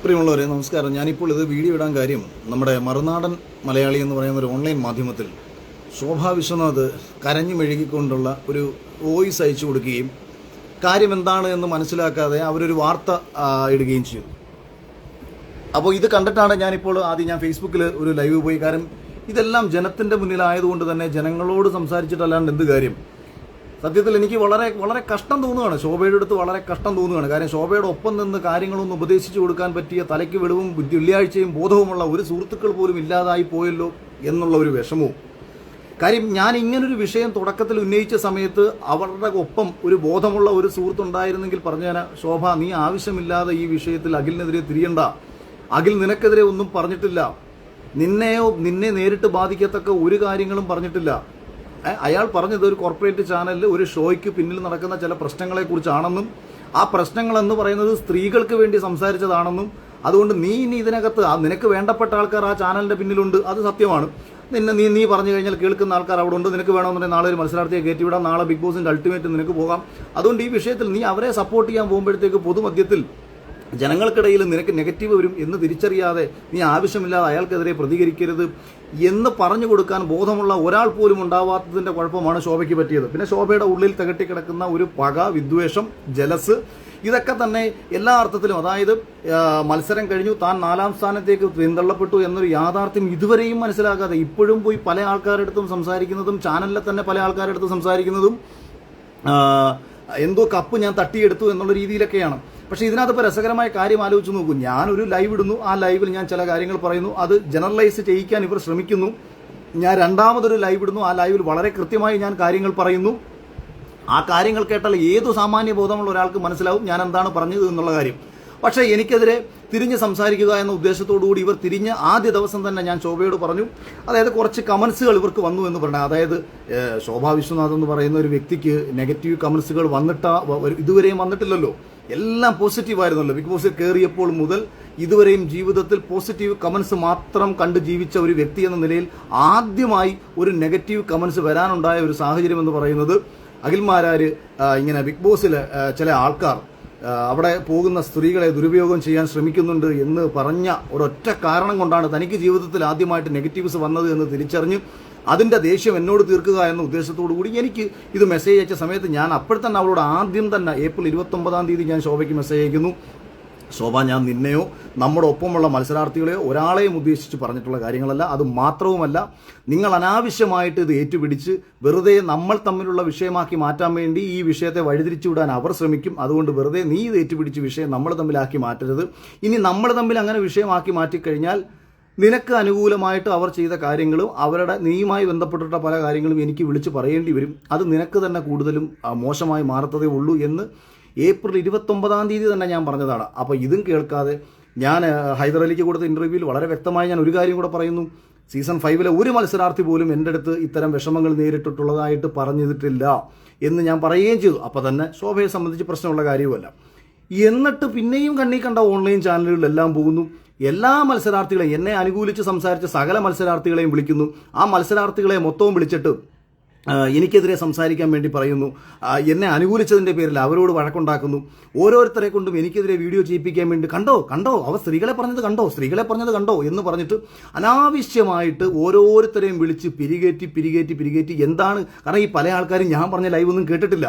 പ്രിയമുള്ളവരെ നമസ്കാരം. ഞാനിപ്പോൾ ഇത് വീഡിയോ ഇടാൻ കാര്യം, നമ്മുടെ മറുനാടൻ മലയാളി എന്ന് പറയുന്ന ഒരു ഓൺലൈൻ മാധ്യമത്തിൽ ശോഭാ വിശ്വനാഥ് കരഞ്ഞു മെഴുകിക്കൊണ്ടുള്ള ഒരു വോയിസ് അയച്ചു കൊടുക്കുകയും കാര്യം എന്താണ് എന്ന് മനസ്സിലാക്കാതെ അവരൊരു വാർത്ത ഇടുകയും ചെയ്തു. അപ്പോൾ ഇത് കണ്ടിട്ടാണ് ഞാനിപ്പോൾ ഞാൻ ഫേസ്ബുക്കിൽ ഒരു ലൈവ് പോയി. കാരണം ഇതെല്ലാം ജനത്തിൻ്റെ മുന്നിലായതുകൊണ്ട് തന്നെ ജനങ്ങളോട് സംസാരിച്ചിട്ടല്ലാണ്ട് എന്ത് കാര്യം. സത്യത്തിൽ എനിക്ക് വളരെ വളരെ കഷ്ടം തോന്നുകയാണ്, ശോഭയുടെ അടുത്ത് വളരെ കഷ്ടം തോന്നുകയാണ്. കാര്യം ശോഭയുടെ ഒപ്പം നിന്ന് കാര്യങ്ങളൊന്നും ഉപദേശിച്ചു കൊടുക്കാൻ പറ്റിയ തലയ്ക്ക് വെളിവും വെള്ളിയാഴ്ചയും ബോധവുമുള്ള ഒരു സുഹൃത്തുക്കൾ പോലും ഇല്ലാതായി പോയല്ലോ എന്നുള്ള ഒരു വിഷമവും. കാര്യം ഞാൻ ഇങ്ങനൊരു വിഷയം തുടക്കത്തിൽ ഉന്നയിച്ച സമയത്ത് അവരുടെ ഒപ്പം ഒരു ബോധമുള്ള ഒരു സുഹൃത്തുണ്ടായിരുന്നെങ്കിൽ പറഞ്ഞാൽ, ശോഭ നീ ആവശ്യമില്ലാതെ ഈ വിഷയത്തിൽ അഖിലിനെതിരെ തിരിയണ്ട, അഖിൽ നിനക്കെതിരെ ഒന്നും പറഞ്ഞിട്ടില്ല, നിന്നെ നേരിട്ട് ബാധിക്കത്തക്ക ഒരു കാര്യങ്ങളും പറഞ്ഞിട്ടില്ല. അയാൾ പറഞ്ഞത് ഒരു കോർപ്പറേറ്റ് ചാനലിൽ ഒരു ഷോയ്ക്ക് പിന്നിൽ നടക്കുന്ന ചില പ്രശ്നങ്ങളെക്കുറിച്ചാണെന്നും ആ പ്രശ്നങ്ങളെന്ന് പറയുന്നത് സ്ത്രീകൾക്ക് വേണ്ടി സംസാരിച്ചതാണെന്നും അതുകൊണ്ട് നീ ഇനി ഇതിനകത്ത് നിനക്ക് വേണ്ടപ്പെട്ട ആൾക്കാർ ആ ചാനലിന്റെ പിന്നിലുണ്ട്, അത് സത്യമാണ്. നീ പറഞ്ഞു കഴിഞ്ഞാൽ കേൾക്കുന്ന ആൾക്കാർ അവിടെ ഉണ്ട്. നിനക്ക് വേണമെന്നുണ്ടെങ്കിൽ നാളെ ഒരു മത്സരാർത്ഥിയെ കയറ്റിവിടാം, നാളെ ബിഗ് ബോസിന്റെ അൾട്ടിമേറ്റ് നിനക്ക് പോകാം. അതുകൊണ്ട് ഈ വിഷയത്തിൽ നീ അവരെ സപ്പോർട്ട് ചെയ്യാൻ പോകുമ്പോഴത്തേക്ക് പൊതുമധ്യത്തിൽ ജനങ്ങൾക്കിടയിൽ നിനക്ക് നെഗറ്റീവ് വരും എന്ന് തിരിച്ചറിയാതെ നീ ആവശ്യമില്ലാതെ അയാൾക്കെതിരെ പ്രതികരിക്കരുത് എന്ന് പറഞ്ഞു കൊടുക്കാൻ ബോധമുള്ള ഒരാൾ പോലും ഉണ്ടാവാത്തതിന്റെ കുഴപ്പമാണ് ശോഭയ്ക്ക് പറ്റിയത്. പിന്നെ ശോഭയുടെ ഉള്ളിൽ തികട്ടിക്കിടക്കുന്ന ഒരു പക, വിദ്വേഷം, ജലസ്, ഇതൊക്കെ തന്നെ എല്ലാ അർത്ഥത്തിലും, അതായത് മത്സരം കഴിഞ്ഞു താൻ 4ാം സ്ഥാനത്തേക്ക് പിന്തള്ളപ്പെട്ടു എന്നൊരു യാഥാർത്ഥ്യം ഇതുവരെയും മനസ്സിലാക്കാതെ ഇപ്പോഴും പോയി പല ആൾക്കാരുടെ അടുത്തും സംസാരിക്കുന്നതും ചാനലിലെ തന്നെ പല ആൾക്കാരുടെ അടുത്ത് സംസാരിക്കുന്നതും എന്തോ കപ്പ് ഞാൻ തട്ടിയെടുത്തു എന്നുള്ള രീതിയിലൊക്കെയാണ്. പക്ഷേ ഇതിനകത്ത് രസകരമായ കാര്യം ആലോചിച്ച് നോക്കൂ. ഞാനൊരു ലൈവ് ഇടുന്നു, ആ ലൈവിൽ ഞാൻ ചില കാര്യങ്ങൾ പറയുന്നു, അത് ജനറലൈസ് ചെയ്യിക്കാൻ ഇവർ ശ്രമിക്കുന്നു. ഞാൻ രണ്ടാമതൊരു ലൈവ് ഇടുന്നു, ആ ലൈവിൽ വളരെ കൃത്യമായി ഞാൻ കാര്യങ്ങൾ പറയുന്നു. ആ കാര്യങ്ങൾ കേട്ടാൽ ഏതു സാമാന്യ ബോധമുള്ള ഒരാൾക്ക് മനസ്സിലാവും ഞാൻ എന്താണ് പറഞ്ഞത് എന്നുള്ള കാര്യം. പക്ഷേ എനിക്കെതിരെ തിരിഞ്ഞ് സംസാരിക്കുക എന്ന ഉദ്ദേശത്തോടുകൂടി ഇവർ തിരിഞ്ഞ് ആദ്യ ദിവസം തന്നെ ഞാൻ ശോഭയോട് പറഞ്ഞു, അതായത് കുറച്ച് കമൻസുകൾ ഇവർക്ക് വന്നു എന്ന് പറഞ്ഞാൽ, അതായത് ശോഭാ വിശ്വനാഥ് എന്ന് പറയുന്ന ഒരു വ്യക്തിക്ക് നെഗറ്റീവ് കമൻസുകൾ ഇതുവരെയും വന്നിട്ടില്ലല്ലോ, എല്ലാം പോസിറ്റീവായിരുന്നല്ലോ. ബിഗ് ബോസിൽ കയറിയപ്പോൾ മുതൽ ഇതുവരെയും ജീവിതത്തിൽ പോസിറ്റീവ് കമൻസ് മാത്രം കണ്ട് ജീവിച്ച ഒരു വ്യക്തി എന്ന നിലയിൽ ആദ്യമായി ഒരു നെഗറ്റീവ് കമൻസ് വരാനുണ്ടായ ഒരു സാഹചര്യം എന്ന് പറയുന്നത് അഖിൽമാരാര് ഇങ്ങനെ ബിഗ് ബോസിൽ ചില ആൾക്കാർ അവിടെ പോകുന്ന സ്ത്രീകളെ ദുരുപയോഗം ചെയ്യാൻ ശ്രമിക്കുന്നുണ്ട് എന്ന് പറഞ്ഞ ഒരൊറ്റ കാരണം കൊണ്ടാണ് തനിക്ക് ജീവിതത്തിൽ ആദ്യമായിട്ട് നെഗറ്റീവ്സ് വന്നത് എന്ന് തിരിച്ചറിഞ്ഞ് അതിൻ്റെ ദേഷ്യം എന്നോട് തീർക്കുക എന്ന ഉദ്ദേശത്തോടു കൂടി എനിക്ക് ഇത് മെസ്സേജ് അയച്ച സമയത്ത് ഞാൻ അപ്പോഴത്തന്നെ അവളോട് ആദ്യം തന്നെ ഏപ്രിൽ 29-ാം തീയതി ഞാൻ ശോഭയ്ക്ക് മെസ്സേജ് അയക്കുന്നു, ശോഭ ഞാൻ നിന്നെയോ നമ്മുടെ ഒപ്പമുള്ള മത്സരാർത്ഥികളെയോ ഒരാളെയും ഉദ്ദേശിച്ച് പറഞ്ഞിട്ടുള്ള കാര്യങ്ങളല്ല. അത് മാത്രവുമല്ല, നിങ്ങൾ അനാവശ്യമായിട്ട് ഇത് ഏറ്റുപിടിച്ച് വെറുതെ നമ്മൾ തമ്മിലുള്ള വിഷയമാക്കി മാറ്റാൻ വേണ്ടി ഈ വിഷയത്തെ വഴിതിരിച്ചു വിടാൻ അവർ ശ്രമിക്കും. അതുകൊണ്ട് വെറുതെ നീ ഇത് ഏറ്റുപിടിച്ച് വിഷയം നമ്മൾ തമ്മിലാക്കി മാറ്റരുത്. ഇനി നമ്മൾ തമ്മിൽ അങ്ങനെ വിഷയമാക്കി മാറ്റിക്കഴിഞ്ഞാൽ നിനക്ക് അനുകൂലമായിട്ട് അവർ ചെയ്ത കാര്യങ്ങളും അവരുടെ നീയുമായി ബന്ധപ്പെട്ടിട്ട പല കാര്യങ്ങളും എനിക്ക് വിളിച്ച് പറയേണ്ടി വരും. അത് നിനക്ക് തന്നെ കൂടുതലും മോശമായി മാറത്തതേ ഉള്ളൂ എന്ന് ഏപ്രിൽ 29-ാം തീയതി തന്നെ ഞാൻ പറഞ്ഞതാണ്. അപ്പോൾ ഇതും കേൾക്കാതെ ഞാൻ ഹൈദർ അലിക്ക് കൊടുത്ത ഇന്റർവ്യൂവിൽ വളരെ വ്യക്തമായി ഞാൻ ഒരു കാര്യം കൂടെ പറയുന്നു, സീസൺ 5-ലെ ഒരു മത്സരാർത്ഥി പോലും എൻ്റെ അടുത്ത് ഇത്തരം വിഷമങ്ങൾ നേരിട്ടിട്ടുള്ളതായിട്ട് പറഞ്ഞിട്ടില്ല എന്ന് ഞാൻ പറയുകയും ചെയ്തു. അപ്പോൾ തന്നെ ശോഭയെ സംബന്ധിച്ച് പ്രശ്നമുള്ള കാര്യവുമല്ല. എന്നിട്ട് പിന്നെയും കണ്ണീ കണ്ട ഓൺലൈൻ ചാനലുകളിലെല്ലാം പോകുന്നു, എല്ലാ മത്സരാർത്ഥികളെയും, എന്നെ അനുകൂലിച്ച് സംസാരിച്ച സകല മത്സരാർത്ഥികളെയും വിളിക്കുന്നു. ആ മത്സരാർത്ഥികളെ മൊത്തവും വിളിച്ചിട്ട് എനിക്കെതിരെ സംസാരിക്കാൻ വേണ്ടി പറയുന്നു. എന്നെ അനുകൂലിച്ചതിൻ്റെ പേരിൽ അവരോട് വഴക്കുണ്ടാക്കുന്നു. ഓരോരുത്തരെ കൊണ്ടും എനിക്കെതിരെ വീഡിയോ ചെയ്യിപ്പിക്കാൻ വേണ്ടി കണ്ടോ അവർ സ്ത്രീകളെ പറഞ്ഞത് കണ്ടോ എന്ന് പറഞ്ഞിട്ട് അനാവശ്യമായിട്ട് ഓരോരുത്തരെയും വിളിച്ച് പിരികേറ്റി എന്താണ്. കാരണം ഈ പല ആൾക്കാരും ഞാൻ പറഞ്ഞ ലൈവൊന്നും കേട്ടിട്ടില്ല.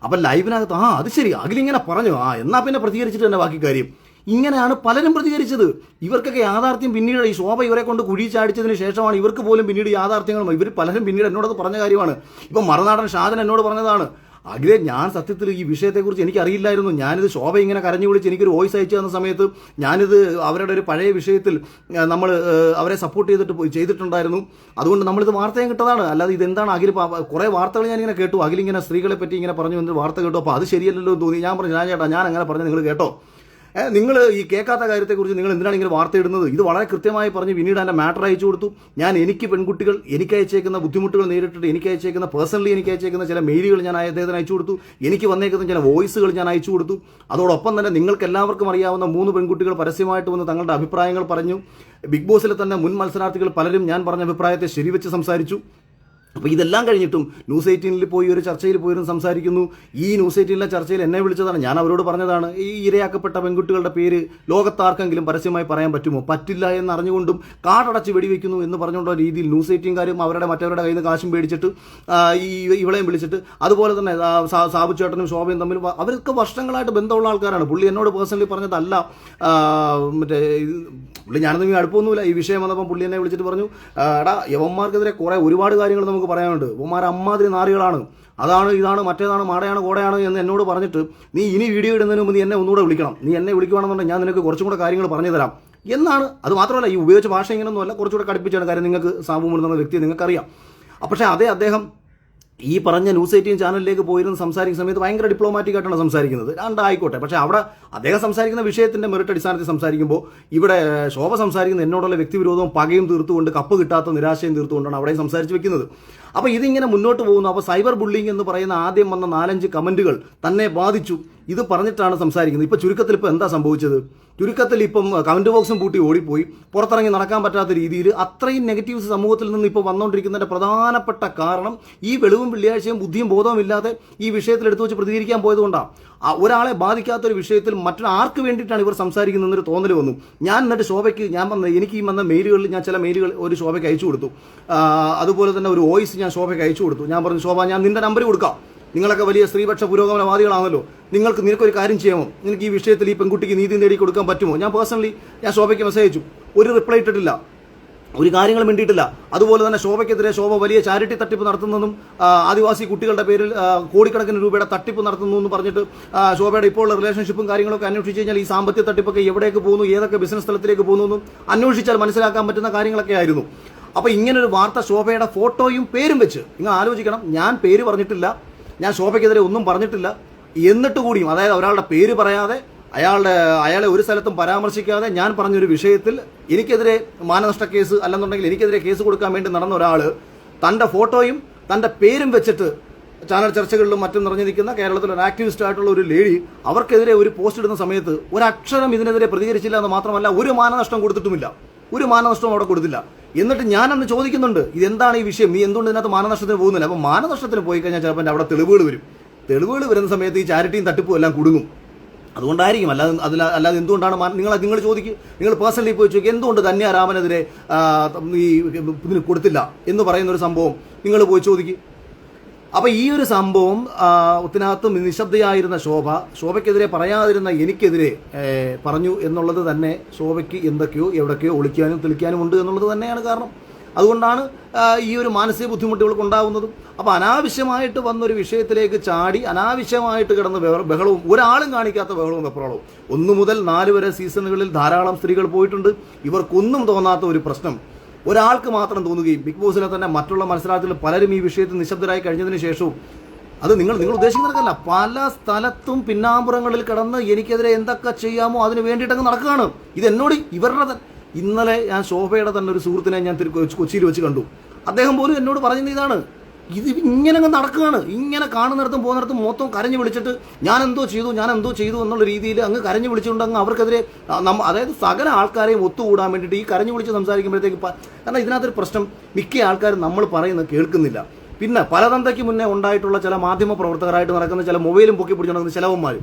അപ്പം ലൈവിനകത്ത് അത് ശരി അഖിലിങ്ങനെ പറഞ്ഞു, എന്നാ പിന്നെ പ്രതികരിച്ചിട്ട് തന്നെ ബാക്കി കാര്യം. ഇങ്ങനെയാണ് പലരും പ്രതികരിച്ചത്. ഇവർക്കൊക്കെ യാഥാർത്ഥ്യം പിന്നീട് ഈ ശോഭ ഇവരെ കൊണ്ട് കുഴി ചാടിച്ചതിന് ശേഷമാണ് ഇവർക്ക് പോലും പിന്നീട് യാഥാർത്ഥ്യങ്ങളും ഇവർ പലരും പിന്നീട് എന്നോടത് പറഞ്ഞ കാര്യമാണ്. ഇപ്പം മറുനാടൻ ഷാദൻ എന്നോട് പറഞ്ഞതാണ്, അഖിലെ ഞാൻ സത്യത്തിൽ ഈ വിഷയത്തെക്കുറിച്ച് എനിക്കറിയില്ലായിരുന്നു. ഞാനിത് ശോഭ ഇങ്ങനെ കരഞ്ഞു വിളിച്ച് എനിക്കൊരു വോയിസ് അയച്ചു തന്ന സമയത്ത് ഞാനിത് അവരുടെ ഒരു പഴയ വിഷയത്തിൽ നമ്മൾ അവരെ സപ്പോർട്ട് ചെയ്തിട്ടുണ്ടായിരുന്നു. അതുകൊണ്ട് നമ്മളിത് വാർത്തയും കിട്ടതാണ്. അല്ലാതെ ഇതെന്താണ് അഖിൽ കുറേ വാർത്തകൾ ഞാനിങ്ങനെ കേട്ടു, അഖിലിങ്ങനെ സ്ത്രീകളെ പറ്റി ഇങ്ങനെ പറഞ്ഞു എന്നൊരു വാർത്ത കേട്ടു. അപ്പോൾ അത് ശരിയല്ലല്ലോ എന്ന് തോന്നി. ഞാൻ പറഞ്ഞു, ചേട്ടാ ഞാൻ അങ്ങനെ പറഞ്ഞു, നിങ്ങൾ കേട്ടോ, നിങ്ങൾ ഈ കേൾക്കാത്ത കാര്യത്തെക്കുറിച്ച് നിങ്ങൾ എന്തിനാണ് ഇങ്ങനെ വാർത്ത ഇടുന്നത്? ഇത് വളരെ കൃത്യമായി പറഞ്ഞ് പിന്നീട് എൻ്റെ മാറ്റർ അയച്ചു കൊടുത്തു. എനിക്ക് പെൺകുട്ടികൾ എനിക്ക് അയച്ചേക്കുന്ന ബുദ്ധിമുട്ടുകൾ നേരിട്ടിട്ട് എനിക്ക് അയച്ചേക്കുന്ന പേഴ്സണലി എനിക്ക് അയച്ചേക്കുന്ന ചില മെയിലുകൾ ഞാൻ അദ്ദേഹത്തിന് അയച്ചു കൊടുത്തു. എനിക്ക് വന്നേക്കുന്ന ചില വോയിസുകൾ ഞാൻ അയച്ചു കൊടുത്തു. അതോടൊപ്പം തന്നെ നിങ്ങൾക്ക് എല്ലാവർക്കും അറിയാവുന്ന 3 പെൺകുട്ടികൾ പരസ്യമായിട്ട് വന്ന് തങ്ങളുടെ അഭിപ്രായങ്ങൾ പറഞ്ഞു. ബിഗ് ബോസിലെ തന്നെ മുൻ മത്സരാർത്ഥികൾ പലരും ഞാൻ പറഞ്ഞ അഭിപ്രായത്തെ ശരിവെച്ച് സംസാരിച്ചു. അപ്പോൾ ഇതെല്ലാം കഴിഞ്ഞിട്ടും ന്യൂസ് 18 പോയി ഒരു ചർച്ചയിൽ പോയിരുന്നു സംസാരിക്കുന്നു. ഈ ന്യൂസ് 18 ചർച്ചയിൽ എന്നെ വിളിച്ചതാണ്. ഞാൻ അവരോട് പറഞ്ഞതാണ്, ഈ ഇരയാക്കപ്പെട്ട പെൺകുട്ടികളുടെ പേര് ലോകത്താർക്കെങ്കിലും പരസ്യമായി പറയാൻ പറ്റുമോ? പറ്റില്ല എന്നറിഞ്ഞുകൊണ്ടും കാടടച്ച് വെടിവെക്കുന്നു എന്ന് പറഞ്ഞുകൊണ്ട രീതിയിൽ ന്യൂസ് 18 അവരുടെ മറ്റവരുടെ കയ്യിൽ നിന്ന് കാശും മേടിച്ചിട്ട് ഇവളെയും വിളിച്ചിട്ട്, അതുപോലെ തന്നെ സാബു ചേട്ടനും ശോഭയും തമ്മിൽ അവർക്ക് വർഷങ്ങളായിട്ട് ബന്ധമുള്ള ആൾക്കാരാണ്. പുള്ളി എന്നോട് പേഴ്സണലി പറഞ്ഞതല്ല, മറ്റേ പുള്ളി ഞാനൊന്നും അടുപ്പമൊന്നുമില്ല. ഈ വിഷയം വന്നപ്പോൾ പുള്ളി എന്നെ വിളിച്ചിട്ട് പറഞ്ഞു, എടാ യവന്മാർക്കെതിരെ ഒരുപാട് കാര്യങ്ങൾ നമുക്ക് പറയാനുണ്ട്, ഇവന്മാർ അമ്മാതിരി നാറികളാണ്, അതാണ് ഇതാണ് മറ്റേതാണ് മാടയാണ് കോടയാണ് എന്ന് എന്നോട് പറഞ്ഞിട്ട് നീ ഇനി വീഡിയോ ഇടുന്നതിന് മുമ്പ് നീ എന്നെ ഒന്നുകൂടെ വിളിക്കണം, നീ എന്നെ വിളിക്കുകയാണെന്നുണ്ടെങ്കിൽ ഞാൻ നിനക്ക് കുറച്ചും കൂടെ കാര്യങ്ങൾ പറഞ്ഞു തരാം എന്നാണ്. അത് മാത്രമല്ല, ഈ ഉപയോഗിച്ച ഭാഷ ഇങ്ങനെയൊന്നുമല്ല, കുറച്ചുകൂടെ കടുപ്പിച്ചാണ്. കാര്യം നിങ്ങൾക്ക് സാബു മുഴുവൻ വ്യക്തിയെ നിങ്ങൾക്കറിയാം. പക്ഷേ അദ്ദേഹം ഈ പറഞ്ഞ ന്യൂസ് 18 ചാനലിലേക്ക് പോയിരുന്ന് സംസാരിക്കുന്ന സമയത്ത് ഭയങ്കര ഡിപ്ലോമാറ്റിക് ആയിട്ടാണ് സംസാരിക്കുന്നത്. രണ്ടായിക്കോട്ടെ, പക്ഷേ അവിടെ അദ്ദേഹം സംസാരിക്കുന്ന വിഷയത്തിൻ്റെ മെറിറ്റ് അടിസ്ഥാനത്തിൽ സംസാരിക്കുമ്പോൾ ഇവിടെ ശോഭ സംസാരിക്കുന്ന എന്നോടുള്ള വ്യക്തിവിരോധവും പകയും തീർത്തുകൊണ്ട്, കപ്പ് കിട്ടാത്ത നിരാശയും തീർത്തുകൊണ്ടാണ് അവിടെയും സംസാരിച്ച് വെക്കുന്നത്. അപ്പോൾ ഇതിങ്ങനെ മുന്നോട്ട് പോകുന്നു. അപ്പോൾ സൈബർ ബുള്ളിങ് എന്ന് പറയുന്ന ആദ്യം വന്ന 4-5 കമൻറ്റുകൾ തന്നെ ബാധിച്ചു. ഇത് പറഞ്ഞിട്ടാണ് സംസാരിക്കുന്നത്. ഇപ്പോൾ ചുരുക്കത്തിൽ ഇപ്പോൾ എന്താ സംഭവിച്ചത്? ചുരുക്കത്തിൽ ഇപ്പം കമൻറ്റ് ബോക്സും പൂട്ടി ഓടിപ്പോയി, പുറത്തിറങ്ങി നടക്കാൻ പറ്റാത്ത രീതിയിൽ അത്രയും നെഗറ്റീവ്സ് സമൂഹത്തിൽ നിന്ന് ഇപ്പോൾ വന്നുകൊണ്ടിരിക്കുന്നതിൻ്റെ പ്രധാനപ്പെട്ട കാരണം ഈ വെളിവും വെള്ളിയാഴ്ചയും ബുദ്ധിയും ബോധവും ഇല്ലാതെ ഈ വിഷയത്തിൽ എടുത്തു വെച്ച് പ്രതികരിക്കാൻ പോയതുകൊണ്ടാണ്. ഒരാളെ ബാധിക്കാത്തൊരു വിഷയത്തിൽ മറ്റൊരാൾക്ക് വേണ്ടിയിട്ടാണ് ഇവർ സംസാരിക്കുന്നതെന്നൊരു തോന്നൽ വന്നു. ഞാൻ എന്നിട്ട് ശോഭയ്ക്ക് എനിക്ക് ഈ വന്ന മെയിലുകളിൽ ഞാൻ ചില മെയിലുകൾ ഒരു ശോഭയ്ക്ക് അയച്ചു കൊടുത്തു. അതുപോലെ തന്നെ ഒരു വോയിസ് ഞാൻ ശോഭയ്ക്ക് അയച്ചു കൊടുത്തു. ഞാൻ പറഞ്ഞു, ശോഭ, ഞാൻ നിന്റെ നമ്പർ കൊടുക്കാം, നിങ്ങളൊക്കെ വലിയ സ്ത്രീപക്ഷ പുരോഗമനവാദികളാണല്ലോ, നിനക്കൊരു കാര്യം ചെയ്യാമോ, നിനക്ക് ഈ വിഷയത്തിൽ ഈ പെൺകുട്ടിക്ക് നീതി നേടി കൊടുക്കാൻ പറ്റുമോ? ഞാൻ പേഴ്സണലി ശോഭയ്ക്ക് മെസ്സേജ് അയച്ചു. ഒരു റിപ്ലൈ ഇട്ടിട്ടില്ല, ഒരു കാര്യങ്ങളും വേണ്ടിയിട്ടില്ല. അതുപോലെ തന്നെ ശോഭയ്ക്കെതിരെ ശോഭ വലിയ ചാരിറ്റി തട്ടിപ്പ് നടത്തുന്നതും ആദിവാസി കുട്ടികളുടെ പേരിൽ കോടിക്കണക്കിന് രൂപയുടെ തട്ടിപ്പ് നടത്തുന്നു എന്ന് പറഞ്ഞിട്ട് ശോഭയുടെ ഇപ്പോൾ റിലേഷൻഷിപ്പും കാര്യങ്ങളൊക്കെ അന്വേഷിച്ച് കഴിഞ്ഞാൽ ഈ സാമ്പത്തിക തട്ടിപ്പൊക്കെ എവിടേക്ക് പോകുന്നു, ഏതൊക്കെ ബിസിനസ് സ്ഥലത്തിലേക്ക് പോകുന്നു എന്നും അന്വേഷിച്ചാൽ മനസ്സിലാക്കാൻ പറ്റുന്ന കാര്യങ്ങളൊക്കെ ആയിരുന്നു. അപ്പോൾ ഇങ്ങനൊരു വാർത്ത ശോഭയുടെ ഫോട്ടോയും പേരും വെച്ച് നിങ്ങൾ ആലോചിക്കണം. ഞാൻ പേര് പറഞ്ഞിട്ടില്ല, ഞാൻ ശോഭയ്ക്കെതിരെ ഒന്നും പറഞ്ഞിട്ടില്ല, എന്നിട്ട് കൂടിയും, അതായത് ഒരാളുടെ പേര് പറയാതെ അയാളെ ഒരു സ്ഥലത്തും പരാമർശിക്കാതെ ഞാൻ പറഞ്ഞൊരു വിഷയത്തിൽ എനിക്കെതിരെ മാനനഷ്ട കേസ് അല്ലെന്നുണ്ടെങ്കിൽ എനിക്കെതിരെ കേസ് കൊടുക്കാൻ വേണ്ടി നടന്ന ഒരാൾ തൻ്റെ ഫോട്ടോയും തൻ്റെ പേരും വെച്ചിട്ട് ചാനൽ ചർച്ചകളിലും മറ്റും നിറഞ്ഞു നിൽക്കുന്ന കേരളത്തിലെ ഒരു ആക്ടിവിസ്റ്റ് ആയിട്ടുള്ള ഒരു ലേഡി അവർക്കെതിരെ ഒരു പോസ്റ്റ് ഇടുന്ന സമയത്ത് ഒരക്ഷരം ഇതിനെതിരെ പ്രതികരിച്ചില്ല എന്ന് മാത്രമല്ല ഒരു മാനനഷ്ടം കൊടുത്തിട്ടുമില്ല, ഒരു മാനനഷ്ടവും അവിടെ കൊടുത്തില്ല. എന്നിട്ട് ഞാൻ അന്ന് ചോദിക്കുന്നുണ്ട്, ഇതെന്താണ് ഈ വിഷയം, നീ എന്തുകൊണ്ട് ഇതിനകത്ത് മാനനഷ്ടത്തിന് പോകുന്നില്ല? അപ്പോൾ മാനനഷ്ടത്തിന് പോയി കഴിഞ്ഞാൽ ചിലപ്പോൾ അവിടെ തെളിവുകൾ വരും. തെളിവുകൾ വരുന്ന സമയത്ത് ഈ ചാരിറ്റിയും തട്ടിപ്പും എല്ലാം കുടുങ്ങും. അതുകൊണ്ടായിരിക്കും. അല്ലാതെ എന്തുകൊണ്ടാണ് നിങ്ങൾ ചോദിക്കുക, നിങ്ങൾ പേഴ്സണലി പോയി ചോദിക്കുക, എന്തുകൊണ്ട് ധന്യാരാമനെതിരെ ഈ ഇതിന് കൊടുത്തില്ല എന്ന് പറയുന്നൊരു സംഭവം നിങ്ങൾ പോയി ചോദിക്കുക. അപ്പോൾ ഈ ഒരു സംഭവം ത്തിനകത്ത് നിശബ്ദയായിരുന്ന ശോഭയ്ക്കെതിരെ പറയാതിരുന്ന എനിക്കെതിരെ പറഞ്ഞു എന്നുള്ളത് തന്നെ ശോഭയ്ക്ക് എന്തൊക്കെയോ എവിടൊക്കെയോ ഒളിക്കാനും തെളിക്കാനും ഉണ്ട് എന്നുള്ളത് തന്നെയാണ് കാരണം. അതുകൊണ്ടാണ് ഈ ഒരു മാനസിക ബുദ്ധിമുട്ടുകൾക്ക് ഉണ്ടാകുന്നതും. അപ്പോൾ അനാവശ്യമായിട്ട് വന്നൊരു വിഷയത്തിലേക്ക് ചാടി അനാവശ്യമായിട്ട് കിടന്ന ബഹളവും, ഒരാളും കാണിക്കാത്ത ബഹളവും വെപ്രാളവും 1 മുതൽ 4 വരെ സീസണുകളിൽ ധാരാളം സ്ത്രീകൾ പോയിട്ടുണ്ട്. ഇവർക്കൊന്നും തോന്നാത്ത ഒരു പ്രശ്നം ഒരാൾക്ക് മാത്രം തോന്നുകയും ബിഗ് ബോസിലെ തന്നെ മറ്റുള്ള മത്സരാർത്ഥികൾ പലരും ഈ വിഷയത്തിൽ നിശബ്ദരായി കഴിഞ്ഞതിന് ശേഷവും അത് നിങ്ങൾ ഉദ്ദേശിക്കുന്നതല്ല, പല സ്ഥലത്തും പിന്നാമ്പുറങ്ങളിൽ കിടന്ന് എനിക്കെതിരെ എന്തൊക്കെ ചെയ്യാമോ അതിന് വേണ്ടിയിട്ടങ്ങ് നടക്കുകയാണ്. ഇതെന്നോട് ഇവരുടെ ഇന്നലെ ഞാൻ ശോഭയുടെ തന്നെ ഒരു സുഹൃത്തിനെ ഞാൻ കൊച്ചിയിൽ വെച്ച് കണ്ടു. അദ്ദേഹം പോലും എന്നോട് പറഞ്ഞത് ഇതാണ്, ഇത് ഇങ്ങനെ അങ്ങ് നടക്കുകയാണ്. ഇങ്ങനെ കാണുന്നിടത്തും പോകുന്നിടത്തും മൊത്തം കരഞ്ഞു വിളിച്ചിട്ട് ഞാൻ എന്തോ ചെയ്തു എന്നുള്ള രീതിയിൽ അങ്ങ് കരഞ്ഞു വിളിച്ചുകൊണ്ട് അങ്ങ് അവർക്കെതിരെ അതായത് സകല ആൾക്കാരെയും ഒത്തുകൂടാൻ വേണ്ടിയിട്ട് ഈ കരഞ്ഞു വിളിച്ച് സംസാരിക്കുമ്പോഴത്തേക്ക്, കാരണം ഇതിനകത്തൊരു പ്രശ്നം, മിക്ക ആൾക്കാരും നമ്മൾ പറയുന്നത് കേൾക്കുന്നില്ല. പിന്നെ പലതന്തയ്ക്ക് മുന്നേ ഉണ്ടായിട്ടുള്ള ചില മാധ്യമ പ്രവർത്തകരായിട്ട് നടക്കുന്ന ചില മൊബൈലും പൊക്കി പിടിച്ചു നടക്കുന്ന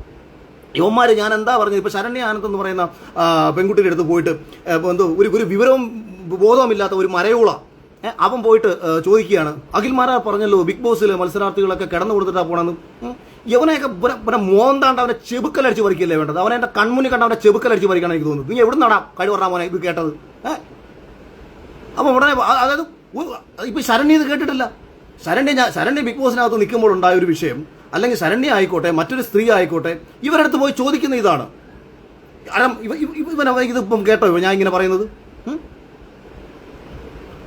ഇവന്മാർ ഞാൻ എന്താ പറഞ്ഞത്, ഇപ്പോൾ ശരണ്യ ആനന്ദ് എന്ന് പറയുന്ന പെൺകുട്ടിയുടെ അടുത്ത് പോയിട്ട് എന്തോ ഒരു വിവരവും ബോധവുമില്ലാത്ത ഒരു മരയോള അവൻ പോയിട്ട് ചോദിക്കുകയാണ്, അഖിൽമാരാർ പറഞ്ഞല്ലോ ബിഗ് ബോസിൽ മത്സരാർത്ഥികളൊക്കെ കിടന്നു കൊടുത്തിട്ടാണ് പോണെന്ന്. യവനെയൊക്കെ മോന്താണ്ട് അവനെ ചെബുക്കലടിച്ച് പറിക്കല്ലേ വേണ്ടത്, അവനെ എൻ്റെ കൺമുന്നിൽ കണ്ട അവനെ ചെബുക്കലടിച്ച് പറിക്കണം എനിക്ക് തോന്നുന്നു. നീ എവിടെ നിന്നാടാ കഴിവറാ മോനെ ഇത് കേട്ടത്? അപ്പോൾ ഉടനെ അതായത് ഇപ്പം ശരണ്യ ഇത് കേട്ടിട്ടില്ല. ശരണ്യ ബിഗ് ബോസിനകത്ത് നിൽക്കുമ്പോൾ ഉണ്ടായ ഒരു വിഷയം, അല്ലെങ്കിൽ ശരണ്യ ആയിക്കോട്ടെ മറ്റൊരു സ്ത്രീ ആയിക്കോട്ടെ, ഇവരടുത്ത് പോയി ചോദിക്കുന്ന ഇതാണ്. ഇതിപ്പം കേട്ടോ ഞാൻ ഇങ്ങനെ പറയുന്നത്?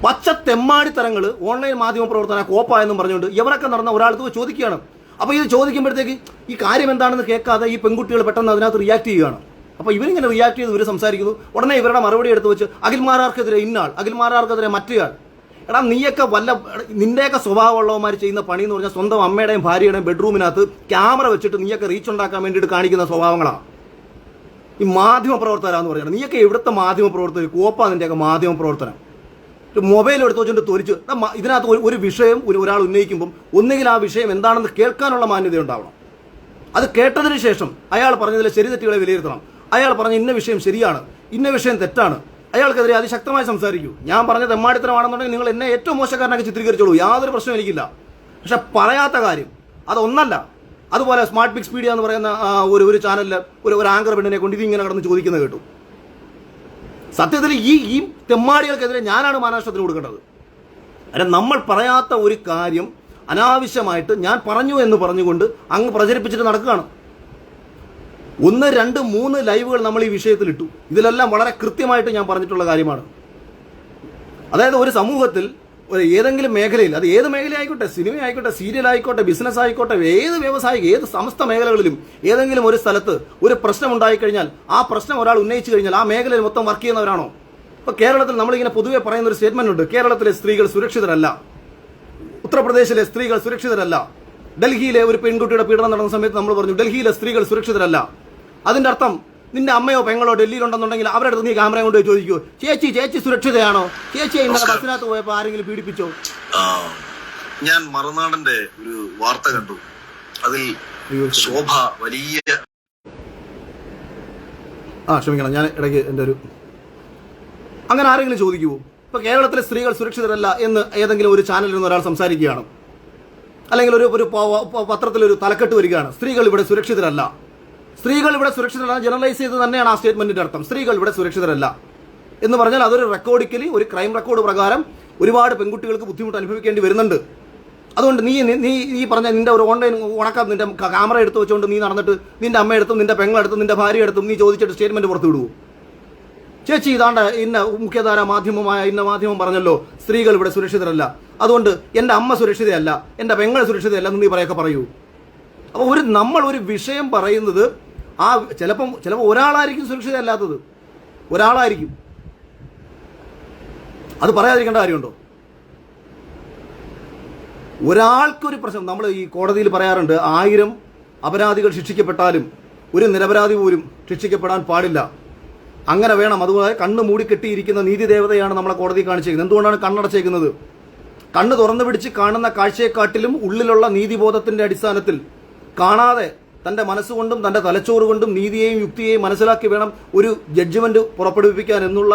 പച്ച തെമ്മാടിത്തരങ്ങൾ ഓൺലൈൻ മാധ്യമ പ്രവർത്തന കോപ്പ എന്നും പറഞ്ഞുകൊണ്ട് ഇവരൊക്കെ നടന്ന ഒരാൾക്ക് പോയി ചോദിക്കുകയാണ്. അപ്പോൾ ഇത് ചോദിക്കുമ്പോഴത്തേക്ക് ഈ കാര്യം എന്താണെന്ന് കേൾക്കാതെ ഈ പെൺകുട്ടികൾ പെട്ടെന്ന് അതിനകത്ത് റിയാക്ട് ചെയ്യുകയാണ്. അപ്പോൾ ഇവരിങ്ങനെ റിയാക്ട് ചെയ്ത് ഇവർ സംസാരിക്കുന്നു. ഉടനെ ഇവരുടെ മറുപടി എടുത്ത് വെച്ച് അഖിൽമാരാർക്കെതിരെ ഇന്നാൾ, അഖിൽമാരാർക്കെതിരെ മറ്റേയാൾ. എടാ നീയൊക്കെ നിന്റെയൊക്കെ സ്വഭാവമുള്ളവന്മാർ ചെയ്യുന്ന പണി എന്ന് പറഞ്ഞാൽ സ്വന്തം അമ്മയുടെയും ഭാര്യയുടെയും ബെഡ്റൂമിനകത്ത് ക്യാമറ വെച്ചിട്ട് നീയൊക്കെ റീച്ച് ഉണ്ടാക്കാൻ വേണ്ടിയിട്ട് കാണിക്കുന്ന സ്വഭാവങ്ങളാണ് ഈ മാധ്യമ പ്രവർത്തകരാന്ന് പറയുന്നത്. നീയൊക്കെ എവിടുത്തെ മാധ്യമ പ്രവർത്തകർ? കോപ്പ നിന്റെയൊക്കെ മാധ്യമ പ്രവർത്തനം. മൊബൈൽ എടുത്ത് വെച്ചിട്ട് തൊലിച്ച് ഇതിനകത്ത് ഒരു വിഷയം ഒരാൾ ഉന്നയിക്കുമ്പം ഒന്നുകിൽ ആ വിഷയം എന്താണെന്ന് കേൾക്കാനുള്ള മാന്യത ഉണ്ടാവണം. അത് കേട്ടതിന് ശേഷം അയാൾ പറഞ്ഞതിലെ ശരി തെറ്റുകളെ വിലയിരുത്തണം. അയാൾ പറഞ്ഞ ഇന്ന വിഷയം ശരിയാണ്, ഇന്ന വിഷയം തെറ്റാണ്, അയാൾക്കെതിരെ അതിശക്തമായി സംസാരിക്കൂ. ഞാൻ പറഞ്ഞത് തെമ്മാടിത്തരമാണെന്നുണ്ടെങ്കിൽ നിങ്ങൾ എന്നെ ഏറ്റവും മോശക്കാരനൊക്കെ ചിത്രീകരിച്ചോളൂ, യാതൊരു പ്രശ്നവും എനിക്കില്ല. പക്ഷെ പറയാത്ത കാര്യം അതൊന്നല്ല. അതുപോലെ സ്മാർട്ട് പിക്സ് മീഡിയ എന്ന് പറയുന്ന ഒരു ചാനലിൽ ഒരു ആങ്കർ പെണ്ണിനെ കൊണ്ട് ഇതിങ്ങനെ കിടന്ന് ചോദിക്കുന്നത് കേട്ടു. സത്യത്തിൽ ഈ തെമ്മാടികൾക്കെതിരെ ഞാനാണ് മാനനഷ്ടത്തിന് കൊടുക്കേണ്ടത്. അല്ല, നമ്മൾ പറയാത്ത ഒരു കാര്യം അനാവശ്യമായിട്ട് ഞാൻ പറഞ്ഞു എന്ന് പറഞ്ഞുകൊണ്ട് അങ്ങ് പ്രചരിപ്പിച്ചിട്ട് നടക്കുകയാണ്. 1, 2, 3 ലൈവുകൾ നമ്മൾ ഈ വിഷയത്തിൽ ഇട്ടു. ഇതിലെല്ലാം വളരെ കൃത്യമായിട്ട് ഞാൻ പറഞ്ഞിട്ടുള്ള കാര്യമാണ്. അതായത് ഒരു സമൂഹത്തിൽ ഏതെങ്കിലും മേഖലയിൽ, അത് ഏത് മേഖലയായിക്കോട്ടെ, സിനിമ ആയിക്കോട്ടെ, സീരിയൽ ആയിക്കോട്ടെ, ബിസിനസ് ആയിക്കോട്ടെ, ഏത് വ്യവസായിക, ഏത് സമസ്ത മേഖലകളിലും ഏതെങ്കിലും ഒരു സ്ഥലത്ത് ഒരു പ്രശ്നം ഉണ്ടായിക്കഴിഞ്ഞാൽ ആ പ്രശ്നം ഒരാൾ ഉന്നയിച്ചു കഴിഞ്ഞാൽ ആ മേഖലയിൽ മൊത്തം വർക്ക് ചെയ്യുന്നവരാണോ? ഇപ്പൊ കേരളത്തിൽ നമ്മളിങ്ങനെ പൊതുവെ പറയുന്ന ഒരു സ്റ്റേറ്റ്മെന്റ് ഉണ്ട്, കേരളത്തിലെ സ്ത്രീകൾ സുരക്ഷിതരല്ല, ഉത്തർപ്രദേശിലെ സ്ത്രീകൾ സുരക്ഷിതരല്ല, ഡൽഹിയിലെ ഒരു പെൺകുട്ടിയുടെ പീഡനം നടന്ന സമയത്ത് നമ്മൾ പറഞ്ഞു ഡൽഹിയിലെ സ്ത്രീകൾ സുരക്ഷിതരല്ല. അതിന്റെ അർത്ഥം നിന്റെ അമ്മയോ പെങ്ങളോ ഡൽഹിയിലുണ്ടെന്നുണ്ടെങ്കിൽ അവരുടെ അടുത്ത് നീ ക്യാമറ കൊണ്ട് ചോദിക്കൂ, ചേച്ചി സുരക്ഷിതയാണോ, ചേച്ചി ഇന്നലെ ബസ്സിനകത്ത് പോയപ്പോ ആരെങ്കിലും പീഡിപ്പിച്ചോ? ഞാൻ മറുനാടന്റെ ഒരു വാർത്ത കണ്ടു. അതിൽ ശോഭ വലിയ ക്ഷമിക്കണം, ഞാൻ ഇടയ്ക്ക് എൻ്റെ അങ്ങനെ ആരെങ്കിലും ചോദിക്കുമോ? ഇപ്പൊ കേരളത്തിലെ സ്ത്രീകൾ സുരക്ഷിതരല്ല എന്ന് ഏതെങ്കിലും ഒരു ചാനലിൽ നിന്ന് ഒരാൾ സംസാരിക്കുകയാണ്, അല്ലെങ്കിൽ ഒരു പത്രത്തിലൊരു തലക്കെട്ട് വരികയാണ്, സ്ത്രീകൾ ഇവിടെ സുരക്ഷിതരല്ല, സ്ത്രീകൾ ഇവിടെ സുരക്ഷിതരല്ല, ജനറലൈസ് ചെയ്ത് തന്നെയാണ് ആ സ്റ്റേറ്റ്മെന്റിന്റെ അർത്ഥം. സ്ത്രീകൾ ഇവിടെ സുരക്ഷിതരല്ല എന്ന് പറഞ്ഞാൽ അതൊരു റെക്കോർഡിക്കലി, ഒരു ക്രൈം റെക്കോർഡ് പ്രകാരം ഒരുപാട് പെൺകുട്ടികൾക്ക് ബുദ്ധിമുട്ട് അനുഭവിക്കേണ്ടി വരുന്നുണ്ട്. അതുകൊണ്ട് നീ പറഞ്ഞ നിന്റെ ഒരു ഓൺലൈൻ ഉണക്കം നിന്റെ ക്യാമറ എടുത്ത് വെച്ചുകൊണ്ട് നീ നടന്നിട്ട് നിന്റെ അമ്മയെടുത്തും നിന്റെ പെങ്ങളെടുത്തും നിന്റെ ഭാര്യയെടുത്തും നീ ചോദിച്ചിട്ട് സ്റ്റേറ്റ്മെന്റ് പുറത്തു വിടുവോ? ചേച്ചി ഇതാണ്ട് ഇന്ന മുഖ്യധാര മാധ്യമമായ ഇന്ന മാധ്യമം പറഞ്ഞല്ലോ സ്ത്രീകൾ ഇവിടെ സുരക്ഷിതരല്ല, അതുകൊണ്ട് എൻ്റെ അമ്മ സുരക്ഷിതയല്ല, എൻ്റെ പെങ്ങൾ സുരക്ഷിതയല്ല എന്ന് നീ പറയൂ. അപ്പോൾ നമ്മൾ ഒരു വിഷയം പറയുന്നത് ചിലപ്പോൾ ഒരാളായിരിക്കും സുരക്ഷിതയല്ലാത്തത്, ഒരാളായിരിക്കും. അത് പറയാതിരിക്കേണ്ട കാര്യമുണ്ടോ? ഒരാൾക്കൊരു പ്രശ്നം, നമ്മൾ ഈ കോടതിയിൽ പറയാറുണ്ട്, 1000 അപരാധികൾ ശിക്ഷിക്കപ്പെട്ടാലും ഒരു നിരപരാധി പോലും ശിക്ഷിക്കപ്പെടാൻ പാടില്ല. അങ്ങനെ വേണം. അതുപോലെ കണ്ണ് മൂടിക്കെട്ടിയിരിക്കുന്ന നീതിദേവതയാണ് നമ്മളെ കോടതി കാണിച്ചേക്കുന്നത്. എന്തുകൊണ്ടാണ് കണ്ണടച്ചേക്കുന്നത്? കണ്ണ് തുറന്നു പിടിച്ച് കാണുന്ന കാഴ്ചയെക്കാട്ടിലും ഉള്ളിലുള്ള നീതിബോധത്തിന്റെ അടിസ്ഥാനത്തിൽ കാണാതെ തന്റെ മനസ്സുകൊണ്ടും തന്റെ തലച്ചോറ് കൊണ്ടും നീതിയെയും യുക്തിയെയും മനസ്സിലാക്കി വേണം ഒരു ജഡ്ജ്മെന്റ് പുറപ്പെടുവിപ്പിക്കാൻ എന്നുള്ള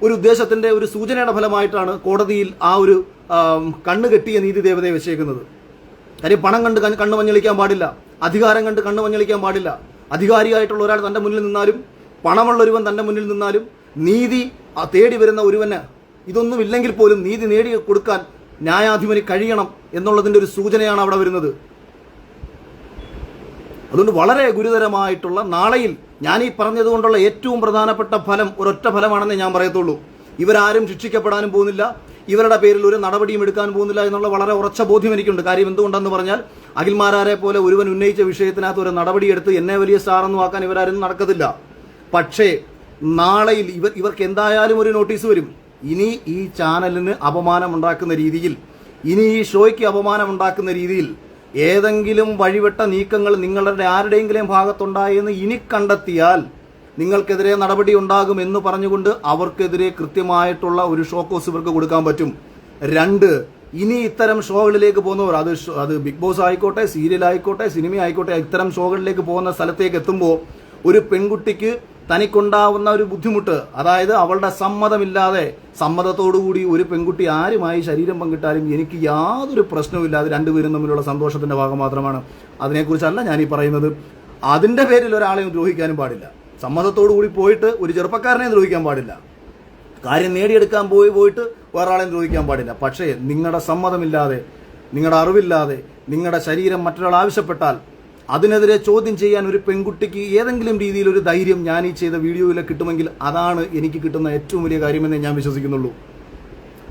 ഒരു ഉദ്ദേശത്തിന്റെ ഒരു സൂചനയുടെ ഫലമായിട്ടാണ് കോടതിയിൽ ആ ഒരു കണ്ണ് കെട്ടിയ നീതിദേവതയെ വെച്ചേക്കുന്നത്. കാര്യം പണം കണ്ട് കണ്ണ് മഞ്ഞളിക്കാൻ പാടില്ല, അധികാരം കണ്ട് കണ്ണ് മഞ്ഞളിക്കാൻ പാടില്ല. അധികാരിയായിട്ടുള്ള ഒരാൾ തന്റെ മുന്നിൽ നിന്നാലും പണമുള്ള ഒരുവൻ തന്റെ മുന്നിൽ നിന്നാലും നീതി തേടി വരുന്ന ഒരുവന് ഇതൊന്നും ഇല്ലെങ്കിൽ പോലും നീതി നേടി കൊടുക്കാൻ ന്യായാധിപന് കഴിയണം എന്നുള്ളതിന്റെ ഒരു സൂചനയാണ് അവിടെ വരുന്നത്. അതുകൊണ്ട് വളരെ ഗുരുതരമായിട്ടുള്ള നാളെയിൽ ഞാൻ ഈ പറഞ്ഞതുകൊണ്ടുള്ള ഏറ്റവും പ്രധാനപ്പെട്ട ഫലം ഒരൊറ്റ ഫലമാണെന്ന് ഞാൻ പറയത്തുള്ളൂ. ഇവരാരും ശിക്ഷിക്കപ്പെടാനും പോകുന്നില്ല, ഇവരുടെ പേരിൽ ഒരു നടപടിയും എടുക്കാൻ പോകുന്നില്ല എന്നുള്ള വളരെ ഉറച്ച ബോധ്യം എനിക്കുണ്ട്. കാര്യം എന്തുകൊണ്ടെന്ന് പറഞ്ഞാൽ അഖിൽമാരാരെ പോലെ ഒരുവൻ ഉന്നയിച്ച വിഷയത്തിനകത്ത് ഒരു നടപടിയെടുത്ത് എന്നെ വലിയ സ്റ്റാറെന്ന് ആക്കാൻ ഇവരാരും നടക്കത്തില്ല. പക്ഷേ നാളെയിൽ ഇവർക്ക് എന്തായാലും ഒരു നോട്ടീസ് വരും. ഇനി ഈ ചാനലിന് അപമാനം ഉണ്ടാക്കുന്ന രീതിയിൽ, ഇനി ഈ ഷോയ്ക്ക് അപമാനം ഉണ്ടാക്കുന്ന രീതിയിൽ ഏതെങ്കിലും വഴിവിട്ട നീക്കങ്ങൾ നിങ്ങളുടെ ആരുടെയെങ്കിലും ഭാഗത്തുണ്ടായെന്ന് ഇനി കണ്ടെത്തിയാൽ നിങ്ങൾക്കെതിരെ നടപടി ഉണ്ടാകും എന്ന് പറഞ്ഞുകൊണ്ട് അവർക്കെതിരെ കൃത്യമായിട്ടുള്ള ഒരു ഷോക്കോസ് ഇവർക്ക് കൊടുക്കാൻ പറ്റും. 2, ഇനി ഇത്തരം ഷോകളിലേക്ക് പോകുന്നവർ, അത് ബിഗ് ബോസ് ആയിക്കോട്ടെ, സീരിയൽ ആയിക്കോട്ടെ, സിനിമ ആയിക്കോട്ടെ, ഇത്തരം ഷോകളിലേക്ക് പോകുന്ന സ്ഥലത്തേക്ക് എത്തുമ്പോൾ ഒരു പെൺകുട്ടിക്ക് തനിക്കുണ്ടാവുന്ന ഒരു ബുദ്ധിമുട്ട്, അതായത് അവളുടെ സമ്മതമില്ലാതെ, സമ്മതത്തോടുകൂടി ഒരു പെൺകുട്ടി ആരുമായി ശരീരം പങ്കിട്ടാലും എനിക്ക് യാതൊരു പ്രശ്നവുമില്ല, അത് രണ്ടുപേരും തമ്മിലുള്ള സന്തോഷത്തിന്റെ ഭാഗം മാത്രമാണ്. അതിനെക്കുറിച്ചല്ല ഞാൻ ഈ പറയുന്നത്. അതിന്റെ പേരിൽ ഒരാളെയും ദ്രോഹിക്കാനും പാടില്ല. സമ്മതത്തോടുകൂടി പോയിട്ട് ഒരു ചെറുപ്പക്കാരനെ ദ്രോഹിക്കാൻ പാടില്ല, കാര്യം നേടിയെടുക്കാൻ പോയിട്ട് വേറൊരാളെയും ദ്രോഹിക്കാൻ പാടില്ല. പക്ഷേ നിങ്ങളുടെ സമ്മതമില്ലാതെ, നിങ്ങളുടെ അറിവില്ലാതെ നിങ്ങളുടെ ശരീരം മറ്റൊരാൾ ആവശ്യപ്പെട്ടാൽ അതിനെതിരെ ചോദ്യം ചെയ്യാൻ ഒരു പെൺകുട്ടിക്ക് ഏതെങ്കിലും രീതിയിൽ ഒരു ധൈര്യം ഞാൻ ഈ ചെയ്ത വീഡിയോയിൽ കിട്ടുമെങ്കിൽ അതാണ് എനിക്ക് കിട്ടുന്ന ഏറ്റവും വലിയ കാര്യമെന്ന് ഞാൻ വിശ്വസിക്കുന്നുള്ളൂ.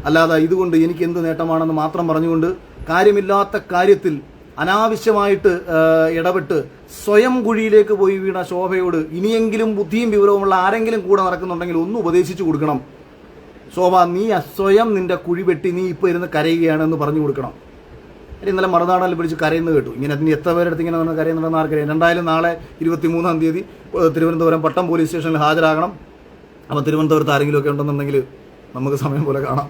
അല്ലാതെ ഇതുകൊണ്ട് എനിക്ക് എന്ത് നേട്ടമാണെന്ന് മാത്രം പറഞ്ഞുകൊണ്ട് കാര്യമില്ലാത്ത കാര്യത്തിൽ അനാവശ്യമായിട്ട് ഇടപെട്ട് സ്വയം കുഴിയിലേക്ക് പോയി വീണ ശോഭയോട് ഇനിയെങ്കിലും ബുദ്ധിയും വിവരവുമുള്ള ആരെങ്കിലും കൂടെ നടക്കുന്നുണ്ടെങ്കിൽ ഒന്ന് ഉപദേശിച്ചു കൊടുക്കണം. ശോഭ, നീ സ്വയം നിന്റെ കുഴി വെട്ടി നീ ഇപ്പോൾ ഇരുന്ന് കരയുകയാണെന്ന് പറഞ്ഞു കൊടുക്കണം. ഇന്നലെ മറുനാടനിൽ പിടിച്ച് കരയുന്നത് കേട്ടു. ഇങ്ങനെ അതിന് എത്ര പേരെടുത്ത് ഇങ്ങനെ നിന്ന് കരയുന്നുണ്ടെന്ന് ആർക്കറിയാം. എന്തായാലും നാളെ 23-ാം തീയതി തിരുവനന്തപുരം പട്ടം പോലീസ് സ്റ്റേഷനിൽ ഹാജരാകണം. അപ്പോൾ തിരുവനന്തപുരത്ത് ആരെങ്കിലും ഒക്കെ ഉണ്ടെന്നുണ്ടെങ്കിൽ നമുക്ക് സമയം പോലെ കാണാം.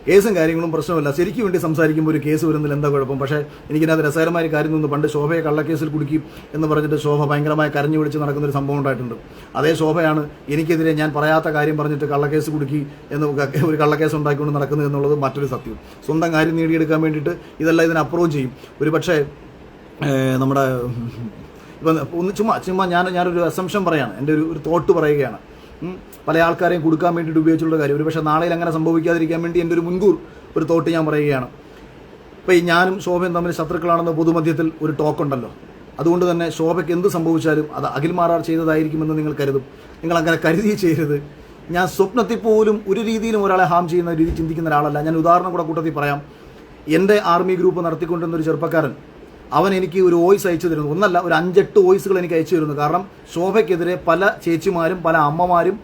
കേസും കാര്യങ്ങളും പ്രശ്നമല്ല. ശരിക്കും വേണ്ടി സംസാരിക്കുമ്പോൾ ഒരു കേസ് വരുന്നതിൽ എന്താ കുഴപ്പം? പക്ഷേ എനിക്കിനകത്ത് രസകരമായ കാര്യം തോന്നുന്നു. പണ്ട് ശോഭയെ കള്ളക്കേസിൽ കുടുക്കി എന്ന് പറഞ്ഞിട്ട് ശോഭ ഭയങ്കരമായി കരഞ്ഞു വിളിച്ച് നടക്കുന്നൊരു സംഭവം ഉണ്ടായിട്ടുണ്ട്. അതേ ശോഭയാണ് എനിക്കെതിരെ ഞാൻ പറയാത്ത കാര്യം പറഞ്ഞിട്ട് കള്ളക്കേസ് കുടുക്കി എന്ന് ഒരു കള്ളക്കേസ് ഉണ്ടാക്കിക്കൊണ്ട് നടക്കുന്നത് എന്നുള്ളത് മറ്റൊരു സത്യം. സ്വന്തം കാര്യം നേടിയെടുക്കാൻ വേണ്ടിയിട്ട് ഇതെല്ലാം ഇതിനെ അപ്രോച്ച് ചെയ്യും. ഒരു പക്ഷേ നമ്മുടെ ഇപ്പം ഒന്ന് ചുമ്മാ ഞാനൊരു അസംഷൻ പറയാണ്, എൻ്റെ ഒരു തോട്ട് പറയുകയാണ്. പല ആൾക്കാരെയും കൊടുക്കാൻ വേണ്ടിയിട്ട് ഉപയോഗിച്ചുള്ള കാര്യം. ഒരു പക്ഷേ നാളെയിൽ അങ്ങനെ സംഭവിക്കാതിരിക്കാൻ വേണ്ടി എൻ്റെ ഒരു മുൻകൂർ ഒരു തോട്ട് ഞാൻ പറയുകയാണ്. ഇപ്പോൾ ഈ ഞാനും ശോഭയും തമ്മിൽ ശത്രുക്കളാണെന്ന് പൊതുമധ്യത്തിൽ ഒരു ടോക്കുണ്ടല്ലോ. അതുകൊണ്ട് തന്നെ ശോഭയ്ക്ക് എന്ത് സംഭവിച്ചാലും അത് അഖിൽ മാരാർ ചെയ്തതായിരിക്കുമെന്ന് നിങ്ങൾ കരുതും. നിങ്ങൾ അങ്ങനെ കരുതി ചെയ്യരുത്. ഞാൻ സ്വപ്നത്തിൽ പോലും ഒരു രീതിയിലും ഒരാളെ ഹാം ചെയ്യുന്ന രീതി ചിന്തിക്കുന്ന ഒരാളല്ല. ഞാൻ ഉദാഹരണം കൂടെ കൂട്ടത്തിൽ പറയാം. എൻ്റെ ആർമി ഗ്രൂപ്പ് നടത്തിക്കൊണ്ടിരുന്ന ഒരു ചെറുപ്പക്കാരൻ, അവൻ എനിക്ക് ഒരു വോയിസ് അയച്ചു തരുന്നു. ഒന്നല്ല, ഒരു 5-8 വോയിസുകൾ എനിക്ക് അയച്ചു തരുന്നു. കാരണം ശോഭയ്ക്കെതിരെ പല ചേച്ചിമാരും പല അമ്മമാരും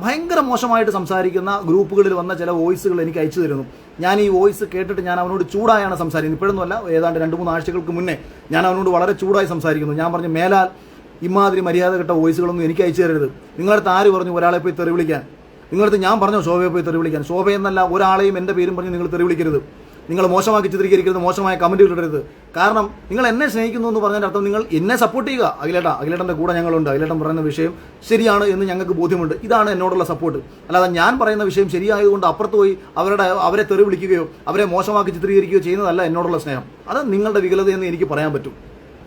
ഭയങ്കര മോശമായിട്ട് സംസാരിക്കുന്ന ഗ്രൂപ്പുകളിൽ വന്ന ചില വോയിസുകൾ എനിക്ക് അയച്ചു തരുന്നു. ഞാൻ ഈ വോയിസ് കേട്ടിട്ട് ഞാൻ അവനോട് ചൂടായാണ് സംസാരിക്കുന്നത്. ഇപ്പോഴൊന്നുമല്ല, ഏതാണ്ട് 2-3 ആഴ്ചകൾക്ക് മുന്നേ ഞാൻ അവനോട് വളരെ ചൂടായി സംസാരിക്കുന്നു. ഞാൻ പറഞ്ഞു, മേലാൽ ഇമാതിരി മര്യാദ കെട്ട വോയിസുകളൊന്നും എനിക്ക് അയച്ചു തരരുത്. നിങ്ങളടുത്ത് ആര് പറഞ്ഞു ഒരാളെ പോയി തെറി വിളിക്കാൻ? നിങ്ങളടുത്ത് ഞാൻ പറഞ്ഞോ ശോഭയെ പോയി തെറി വിളിക്കാൻ? ശോഭയെന്നല്ല ഒരാളെയും എൻ്റെ പേരും പറഞ്ഞ് നിങ്ങൾ തെറി വിളിക്കരുത്. നിങ്ങൾ മോശമാക്കി ചിത്രീകരിക്കരുത്, മോശമായ കമൻറ്റുകൾ ഇടരുത്. കാരണം നിങ്ങൾ എന്നെ സ്നേഹിക്കുന്നു എന്ന് പറഞ്ഞതിൻ്റെ അർത്ഥം നിങ്ങൾ എന്നെ സപ്പോർട്ട് ചെയ്യുക. അഖിലേട്ടൻ്റെ കൂടെ ഞങ്ങളുണ്ട്. അഖിലേട്ടൻ പറയുന്ന വിഷയം ശരിയാണ് എന്ന് ഞങ്ങൾക്ക് ബോധ്യമുണ്ട്. ഇതാണ് എന്നോടുള്ള സപ്പോർട്ട്. അല്ലാതെ ഞാൻ പറയുന്ന വിഷയം ശരിയായതുകൊണ്ട് അപ്പുറത്ത് പോയി അവരെ തെറി വിളിക്കുകയോ അവരെ മോശമാക്കി ചിത്രീകരിക്കുകയോ ചെയ്യുന്നതല്ല എന്നോടുള്ള സ്നേഹം. അത് നിങ്ങളുടെ വികലതയെന്ന് എനിക്ക് പറയാൻ പറ്റും.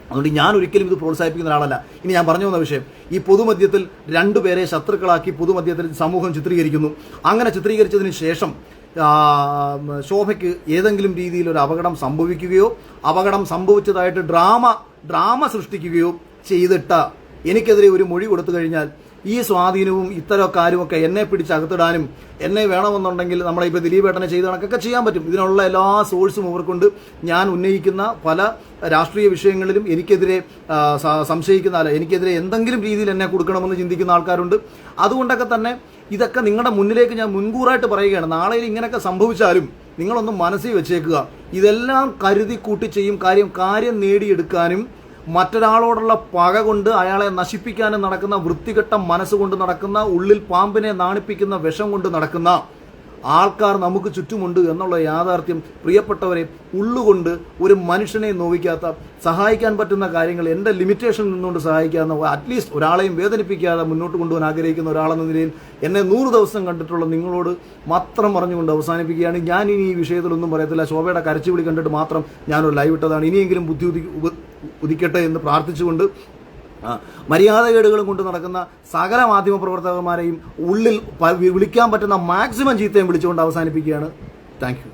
അതുകൊണ്ട് ഞാൻ ഒരിക്കലും ഇത് പ്രോത്സാഹിപ്പിക്കുന്ന ഒരാളല്ല. ഇനി ഞാൻ പറഞ്ഞു വന്ന വിഷയം, ഈ പൊതുമധ്യത്തിൽ 2 പേരെ ശത്രുക്കളാക്കി പൊതുമധ്യത്തിൽ സമൂഹം ചിത്രീകരിക്കുന്നു. അങ്ങനെ ചിത്രീകരിച്ചതിന് ശേഷം ശോഭയ്ക്ക് ഏതെങ്കിലും രീതിയിൽ ഒരു അപകടം സംഭവിക്കുകയോ അപകടം സംഭവിച്ചതായിട്ട് ഡ്രാമ സൃഷ്ടിക്കുകയോ ചെയ്തിട്ട് എനിക്കെതിരെ ഒരു മൊഴി കൊടുത്തു കഴിഞ്ഞാൽ ഈ സ്വാധീനവും ഇത്തരം കാര്യമൊക്കെ എന്നെ പിടിച്ചകത്തിടാനും എന്നെ വേണമെന്നുണ്ടെങ്കിൽ നമ്മളെ ഇപ്പോൾ ദിലീപേട്ടനെ ചെയ്ത കണക്കൊക്കെ ചെയ്യാൻ പറ്റും. ഇതിനുള്ള എല്ലാ സോഴ്സും ഇവർക്കൊണ്ട് ഞാൻ ഉന്നയിക്കുന്ന പല രാഷ്ട്രീയ വിഷയങ്ങളിലും എനിക്കെതിരെ എനിക്കെതിരെ എന്തെങ്കിലും രീതിയിൽ എന്നെ കൊടുക്കണമെന്ന് ചിന്തിക്കുന്ന ആൾക്കാരുണ്ട്. അതുകൊണ്ടൊക്കെ തന്നെ ഇതൊക്കെ നിങ്ങളുടെ മുന്നിലേക്ക് ഞാൻ മുൻകൂറായിട്ട് പറയുകയാണ്. നാളെയിൽ ഇങ്ങനെയൊക്കെ സംഭവിച്ചാലും നിങ്ങളൊന്ന് മനസ്സിൽ വെച്ചേക്കുക. ഇതെല്ലാം കരുതി കൂട്ടി ചെയ്യും. കാര്യം നേടിയെടുക്കാനും മറ്റൊരാളോടുള്ള പക കൊണ്ട് അയാളെ നശിപ്പിക്കാനും നടക്കുന്ന വൃത്തികെട്ട മനസ്സുകൊണ്ട് നടക്കുന്ന ഉള്ളിൽ പാമ്പിനെ നാണിപ്പിക്കുന്ന വിഷം കൊണ്ട് നടക്കുന്ന ആൾക്കാർ നമുക്ക് ചുറ്റുമുണ്ട് എന്നുള്ള യാഥാർത്ഥ്യം പ്രിയപ്പെട്ടവരെ ഉള്ളുകൊണ്ട് ഒരു മനുഷ്യനെ നോവിക്കാത്ത സഹായിക്കാൻ പറ്റുന്ന കാര്യങ്ങൾ എൻ്റെ ലിമിറ്റേഷൻ നിന്നുകൊണ്ട് സഹായിക്കാവുന്ന അറ്റ്ലീസ്റ്റ് ഒരാളെയും വേദനിപ്പിക്കാതെ മുന്നോട്ട് കൊണ്ടുപോകാൻ ആഗ്രഹിക്കുന്ന ഒരാളെന്ന നിലയിൽ എന്നെ 100 ദിവസം കണ്ടിട്ടുള്ള നിങ്ങളോട് മാത്രം പറഞ്ഞുകൊണ്ട് അവസാനിപ്പിക്കുകയാണ്. ഞാൻ ഇനി ഈ വിഷയത്തിലൊന്നും പറയത്തില്ല. ശോഭയുടെ കരച്ചുവിളി കണ്ടിട്ട് മാത്രം ഞാനൊരു ലൈവ് ഇട്ടതാണ്. ഇനിയെങ്കിലും ബുദ്ധി ഉദിക്കട്ടെ എന്ന് പ്രാർത്ഥിച്ചുകൊണ്ട് മര്യാദകേടുകളും കൊണ്ട് നടക്കുന്ന സകല മാധ്യമപ്രവർത്തകന്മാരെയും ഉള്ളിൽ വിളിക്കാൻ പറ്റുന്ന മാക്സിമം ചീത്തയും വിളിച്ചുകൊണ്ട് അവസാനിപ്പിക്കുകയാണ്. Thank you.